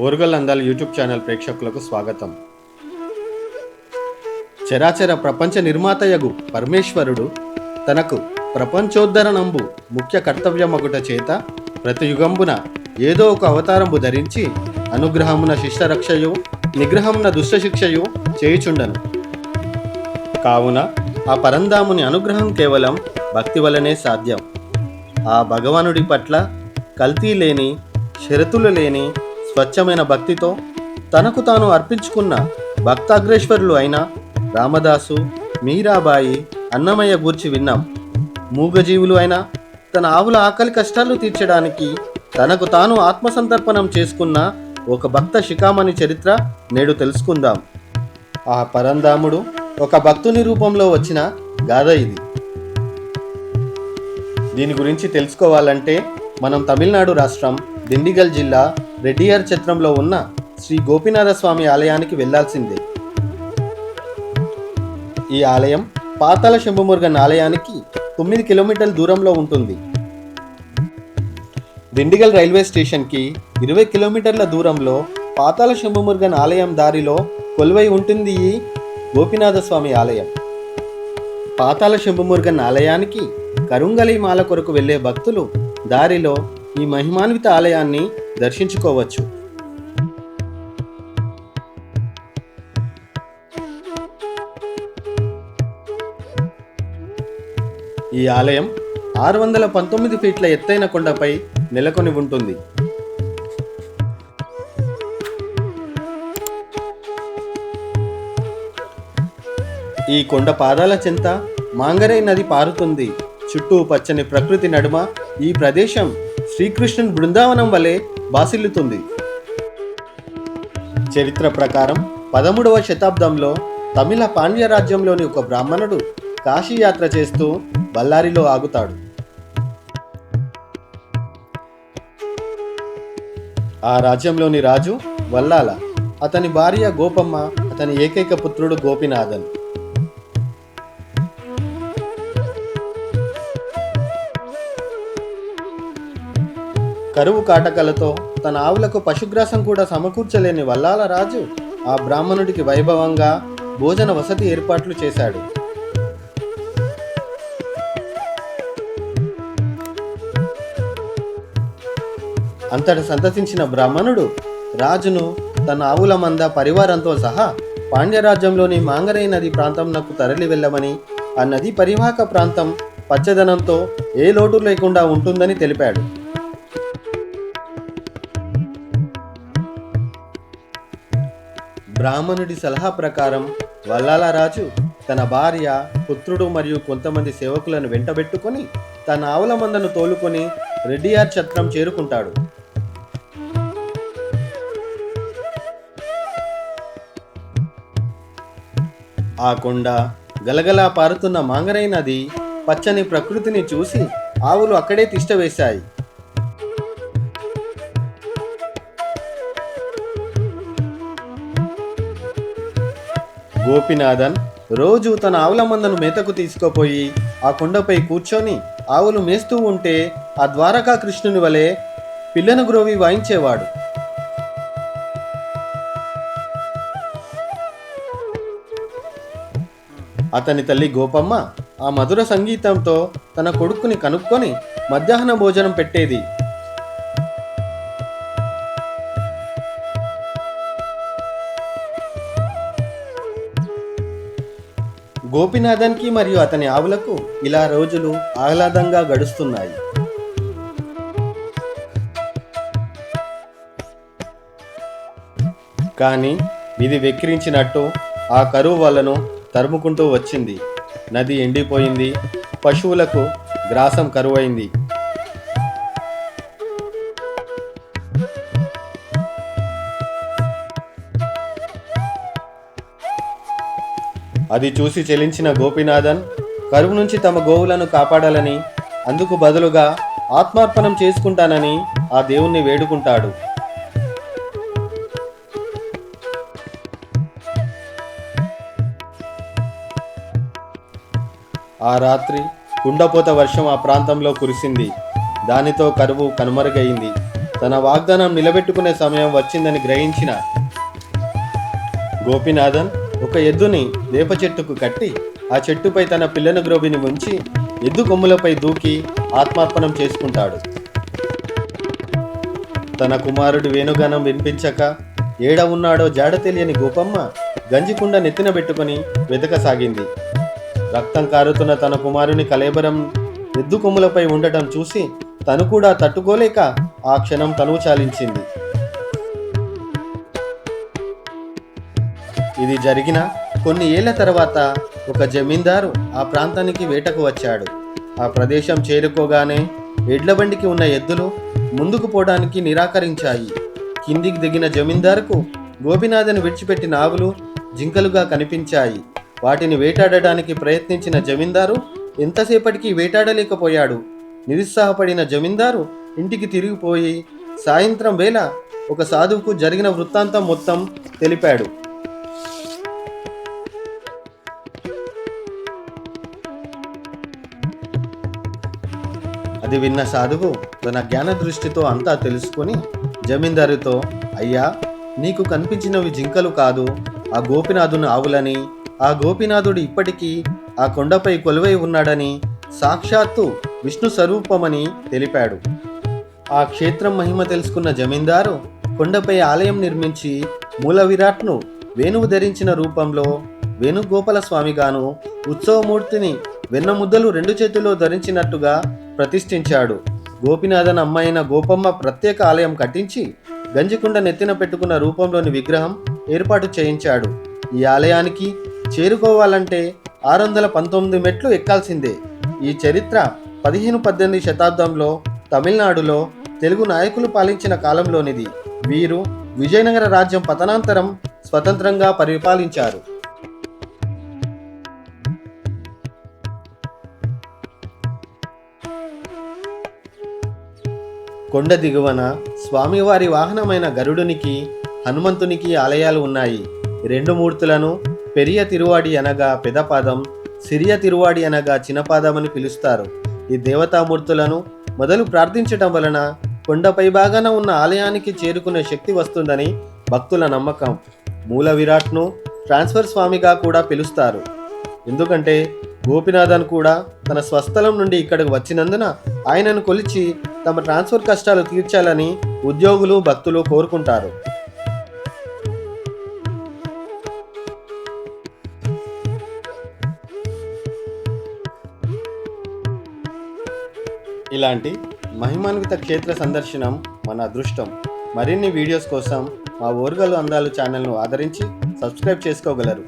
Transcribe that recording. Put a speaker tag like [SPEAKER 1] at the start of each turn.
[SPEAKER 1] ఓరుగల్ అందాల YouTube channel ప్రేక్షకులకు స్వాగతం. చరాచర ప్రపంచ నిర్మాతయగు పరమేశ్వరుడు తనకు ప్రపంచోద్ధరణంబు ముఖ్య కర్తవ్యమగుట చేత ప్రతి యుగంబున ఏదో ఒక అవతారంబు ధరించి అనుగ్రహమున శిష్టరక్షయు నిగ్రహమున దుష్టశిక్షయు చేయుచుండను. కావున ఆ పరంధాముని అనుగ్రహం కేవలం భక్తి వలనే సాధ్యం. ఆ భగవానుడి పట్ల కల్తీ లేని షరతులు లేని స్వచ్ఛమైన భక్తితో తనకు తాను అర్పించుకున్న భక్తాగ్రేశ్వరులు అయిన రామదాసు, మీరాబాయి, అన్నమయ్య గూర్చి విన్నాం. మూగజీవులు అయినా తన ఆవుల ఆకలి కష్టాలు తీర్చడానికి తనకు తాను ఆత్మసంతర్పణం చేసుకున్న ఒక భక్త శిఖామణి చరిత్ర నేడు తెలుసుకుందాం. ఆ పరంధాముడు ఒక భక్తుని రూపంలో వచ్చిన గాథ ఇది. దీని గురించి తెలుసుకోవాలంటే మనం తమిళనాడు రాష్ట్రం దిండిగల్ జిల్లా రెడ్డియార్ ఛత్రంలో ఉన్న శ్రీ గోపీనాథ స్వామి ఆలయానికి వెళ్లాల్సిందే. ఈ ఆలయం పాతాళ శంభుమురుగన్ ఆలయానికి 9 కిలోమీటర్ల దూరంలో ఉంటుంది. దిండిగల్ రైల్వే స్టేషన్కి 20 కిలోమీటర్ల దూరంలో పాతాళ శంభుమురుగన్ ఆలయం దారిలో కొలువై ఉంటుంది ఈ గోపీనాథ స్వామి ఆలయం. పాతాళ శంభుమురుగన్ ఆలయానికి కరుంగలి మాల కొరకు వెళ్లే భక్తులు దారిలో ఈ మహిమాన్విత ఆలయాన్ని దర్శించుకోవచ్చు. ఈ ఆలయం 619 ఫీట్ల ఎత్తైన కొండపై నెలకొని ఉంటుంది. ఈ కొండ పాదాల చెంత మాంగరై నది పారుతుంది. చుట్టూ పచ్చని ప్రకృతి నడుమ ఈ ప్రదేశం శ్రీకృష్ణుని బృందావనం వలె బాసిల్లుతుంది. చరిత్ర ప్రకారం 13వ శతాబ్దంలో తమిళ పాండ్య రాజ్యంలోని ఒక బ్రాహ్మణుడు కాశీయాత్ర చేస్తూ బళ్ళారిలో ఆగుతాడు. ఆ రాజ్యంలోని రాజు వల్లాల, అతని భార్య గోపమ్మ, అతని ఏకైక పుత్రుడు గోపినాథన్. కరువు కాటకలతో తన ఆవులకు పశుగ్రాసం కూడా సమకూర్చలేని వల్లాల రాజు ఆ బ్రాహ్మణుడికి వైభవంగా భోజన వసతి ఏర్పాట్లు చేశాడు. అంతట సంతసించిన బ్రాహ్మణుడు రాజును తన ఆవుల మంద పరివారంతో సహా పాండ్యరాజ్యంలోని మాంగరై నది ప్రాంతంనకు తరలి వెళ్ళమని, ఆ నది పరివాహక ప్రాంతం పచ్చదనంతో ఏ లోటు లేకుండా ఉంటుందని తెలిపాడు. బ్రాహ్మణుడి సలహా ప్రకారం వల్లాల రాజు తన భార్య, పుత్రుడు మరియు కొంతమంది సేవకులను వెంటబెట్టుకొని తన ఆవుల మందను తోలుకొని రెడ్డియార్ ఛత్రం చేరుకుంటాడు. ఆ కొండ, గలగలా పారుతున్న మాంగరై నది, పచ్చని ప్రకృతిని చూసి ఆవులు అక్కడే తిష్టవేశాయి. గోపినాథన్ రోజు తన ఆవుల మందను మేతకు తీసుకుపోయి ఆ కొండపై కూర్చొని ఆవులు మేస్తూ ఉంటే ఆ ద్వారకా కృష్ణుని వలె పిల్లను గ్రోవి వాయించేవాడు. అతని తల్లి గోపమ్మ ఆ మధుర సంగీతంతో తన కొడుకుని కనుక్కొని మధ్యాహ్న భోజనం పెట్టేది. గోపినాథన్కి మరియు అతని ఆవులకు ఇలా రోజులు ఆహ్లాదంగా గడుస్తున్నాయి. కానీ ఇది వెక్కిరించినట్టు ఆ కరువు వలను తరుముకుంటూ వచ్చింది. నది ఎండిపోయింది. పశువులకు గ్రాసం కరువైంది. అది చూసి చెలించిన గోపినాథన్ కరువు నుంచి తమ గోవులను కాపాడాలని, అందుకు బదులుగా ఆత్మార్పణం చేసుకుంటానని ఆ దేవుణ్ణి వేడుకుంటాడు. ఆ రాత్రి కుండపోత వర్షం ఆ ప్రాంతంలో కురిసింది. దానితో కరువు కనుమరుగైంది. తన వాగ్దానం నిలబెట్టుకునే సమయం వచ్చిందని గ్రహించిన గోపీనాథన్ ఒక ఎద్దుని వేప చెట్టుకు కట్టి ఆ చెట్టుపై తన పిల్లను గ్రోబిని ఉంచి ఎద్దు కొమ్ములపై దూకి ఆత్మార్పణం చేసుకుంటాడు. తన కుమారుడు వేణుగానం వినిపించక ఏడ ఉన్నాడో జాడ తెలియని గోపమ్మ గంజికుండ నెత్తిన పెట్టుకుని వెతకసాగింది. రక్తం కారుతున్న తన కుమారుని కళేబరం ఎద్దు కొమ్ములపై ఉండటం చూసి తను కూడా తట్టుకోలేక ఆ క్షణం తనువు చాలించింది. ఇది జరిగిన కొన్ని ఏళ్ల తర్వాత ఒక జమీందారు ఆ ప్రాంతానికి వేటకు వచ్చాడు. ఆ ప్రదేశం చేరుకోగానే ఎడ్లబండికి ఉన్న ఎద్దులు ముందుకు పోవడానికి నిరాకరించాయి. కిందికి దిగిన జమీందారుకు గోపీనాథన్ విడిచిపెట్టిన ఆవులు జింకలుగా కనిపించాయి. వాటిని వేటాడడానికి ప్రయత్నించిన జమీందారు ఎంతసేపటికి వేటాడలేకపోయాడు. నిరుత్సాహపడిన జమీందారు ఇంటికి తిరిగిపోయి సాయంత్రం వేళ ఒక సాధువుకు జరిగిన వృత్తాంతం మొత్తం తెలిపాడు. అది విన్న సాధువు తన జ్ఞాన దృష్టితో అంతా తెలుసుకొని జమీందారుతో, అయ్యా, నీకు కనిపించినవి జింకలు కాదు, ఆ గోపీనాథుని ఆవులని, ఆ గోపీనాథుడు ఇప్పటికీ ఆ కొండపై కొలువై ఉన్నాడని, సాక్షాత్తు విష్ణు స్వరూపమని తెలిపాడు. ఆ క్షేత్రం మహిమ తెలుసుకున్న జమీందారు కొండపై ఆలయం నిర్మించి మూల విరాట్ను వేణువు ధరించిన రూపంలో వేణుగోపాల స్వామిగాను, ఉత్సవమూర్తిని వెన్న ముద్దలు 2 చేతుల్లో ధరించినట్టుగా ప్రతిష్ఠించాడు. గోపీనాథన్ అమ్మాయిన గోపమ్మ ప్రత్యేక ఆలయం కట్టించి గంజికుండ నెత్తిన పెట్టుకున్న రూపంలోని విగ్రహం ఏర్పాటు చేయించాడు. ఈ ఆలయానికి చేరుకోవాలంటే 619 మెట్లు ఎక్కాల్సిందే. ఈ చరిత్ర 15-18 శతాబ్దంలో తమిళనాడులో తెలుగు నాయకులు పాలించిన కాలంలోనిది. వీరు విజయనగర రాజ్యం పతనాంతరం స్వతంత్రంగా పరిపాలించారు. కొండ దిగువన స్వామివారి వాహనమైన గరుడునికి, హనుమంతునికి ఆలయాలు ఉన్నాయి. 2 మూర్తులను పెరియ తిరువాడి అనగా పెదపాదం, సిరియ తిరువాడి అనగా చిన్నపాదమని పిలుస్తారు. ఈ దేవతామూర్తులను మొదలు ప్రార్థించటం వలన కొండపై భాగాన ఉన్న ఆలయానికి చేరుకునే శక్తి వస్తుందని భక్తుల నమ్మకం. మూల విరాట్ను ట్రాన్స్ఫర్ స్వామిగా కూడా పిలుస్తారు. ఎందుకంటే గోపీనాథన్ కూడా తన స్వస్థలం నుండి ఇక్కడికి వచ్చినందున ఆయనను కొలిచి తమ ట్రాన్స్ఫర్ కష్టాలు తీర్చాలని ఉద్యోగులు, భక్తులు కోరుకుంటారు. ఇలాంటి మహిమాన్విత క్షేత్ర సందర్శనం మన అదృష్టం. మరిన్ని వీడియోస్ కోసం మా ఓర్గలు అందాలు ఛానల్ను ఆదరించి సబ్స్క్రైబ్ చేసుకోగలరు.